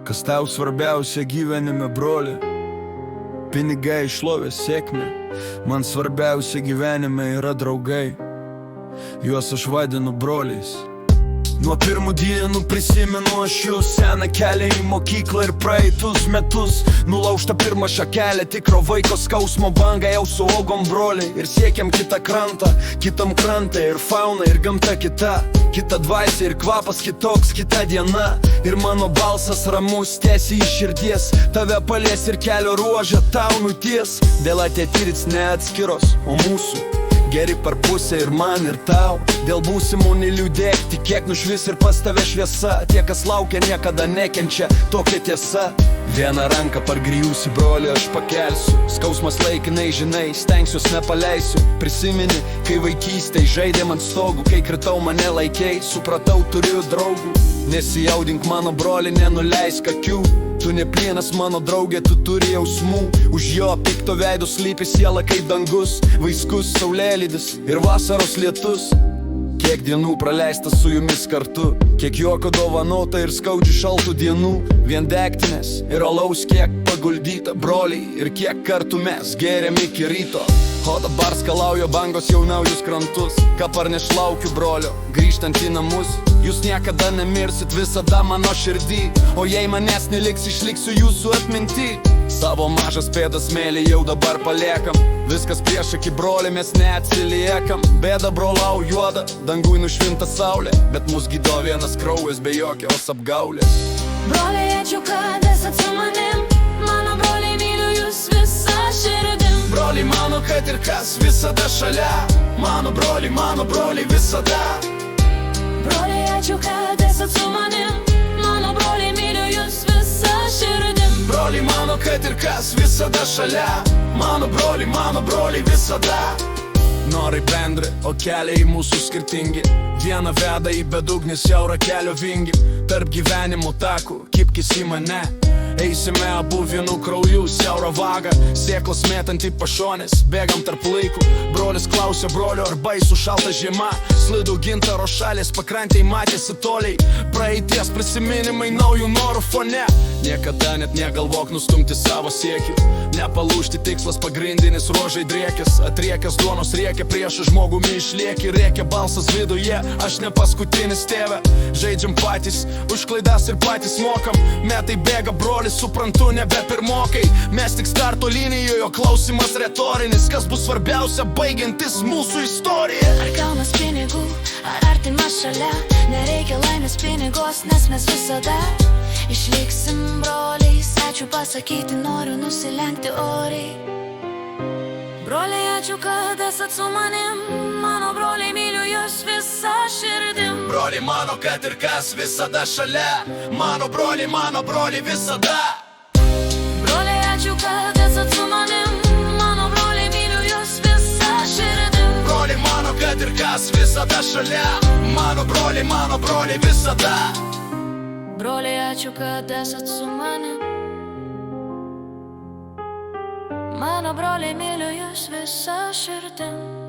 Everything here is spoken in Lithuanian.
Kas tau svarbiausia gyvenime, broli? Pinigai, šlovė, sėkmė. Man svarbiausia gyvenime yra draugai. Juos aš vadinu broliais. Nuo pirmų dienų prisimenu aš jų seną kelią į mokyklą ir praeitus metus. Nulaužta pirmą šakelę, tikro vaiko skausmo banga, jau su uogom broliai. Ir siekiam kitą krantą, kitam krantą, ir fauna, ir gamta kita. Kita dvasia ir kvapas kitoks, kita diena. Ir mano balsas ramus, tiesiai iš širdies. Tave palies ir kelio ruožą tau nuties. Dėl ateitis neatskiros, o mūsų geri per pusę ir man ir tau. Dėl būsimų neliūdėk, tikėk nušvis ir pas tave šviesa. Tie, kas laukia, niekada nekenčia, tokia tiesa. Vieną ranką pargriūsi, broli, aš pakelsiu. Skausmas laikinai, žinai, stengsiuos nepaleisiu. Prisimeni, kai vaikystėj žaidėm ant stogų. Kai kritau, mane laikei, supratau, turiu draugų. Nesijaudink, mano broli, nenuleisk akių. Tu ne plienas, mano draugė, tu turi jausmų. Už jo pikto veido slypi siela kaip dangus. Vaiskus, saulėlydis ir vasaros lietus. Kiek dienų praleista su jumis kartu. Kiek juoko dovanota ir skaudžių šaltų dienų. Vien degtinės ir alaus kiek paguldyta, broliai. Ir kiek kartų mes gėrėm iki ryto. O dabar skalaujo bangos jau naujus krantus. Ką parneš laukiu, brolio, grįžtant į namus. Jūs niekada nemirsit, visada mano širdį. O jei manęs neliks, išliksiu jūsų atminty. Savo mažas pėdas smėlį jau dabar paliekam. Viskas priešakį, broli, mes neatsiliekam. Bėda, brolau, juoda, dangui nušvinta saulė. Bet mus gydo vienas kraujas be jokios apgaulės. Broliai, ačiū, kad esat su manim. Mano broliai, myliu jūs visą širdim. Broliai, mano, kad ir kas visada šalia. Mano broliai visada. Broliai, ačiū, kad esat su manim. Mano broliai, myliu jūs visą širdim. Broliai, mano, kad ir kas visada šalia. Mano broliai visada. Norai bendri, o keliai mūsų skirtingi. Viena veda į bedugnį siaurą kelio vingį. Tarp gyvenimo takų, kibkis į mane. Eisime abu vienu krauju, siaurą vagą. Sėklos mėtant į pašonės, bėgam tarp laikų. Brolis klausia brolio, ar baisu šalta žiema. Slidų gintaro šalės pakrantėj matėsi toliai. Praeities prisiminimai naujų norų fone. Niekada net negalvok nustumti savo siekių. Nepalūžti tikslas pagrindinis, ruožai driekės. Atriekęs duonos riekia, prieš žmogumi išlieki. Riekia balsas viduje, aš ne paskutinis tėve. Žaidžiam patys, už klaidas ir patys mokam. Metai bėga, broli, suprantu, nebe pirmokai. Mes tik starto linijoje, klausimas retorinis. Kas bus svarbiausia, baigiantis mūsų istoriją? Ar gaunas pinigų, ar artimas šalia? Nereikia laimės pinigos, nes mes visada išliksim broliais. Ačiū pasakyti, noriu nusilenkti oriai. Broliai, ačiū, kad esat su manim. Mano broliai, myliu jūs visą širdim. Broliai, mano, kad ir kas visada šalia. Mano broliai visada. Broliai, ačiū, kad esat su manim. Mano broliai, myliu jūs visą širdim. Broliai, mano, kad ir kas visada šalia. Mano broliai visada. Broliai, ačiū, kad esat su manim. Mano broliai, myliu jūs visą širdim.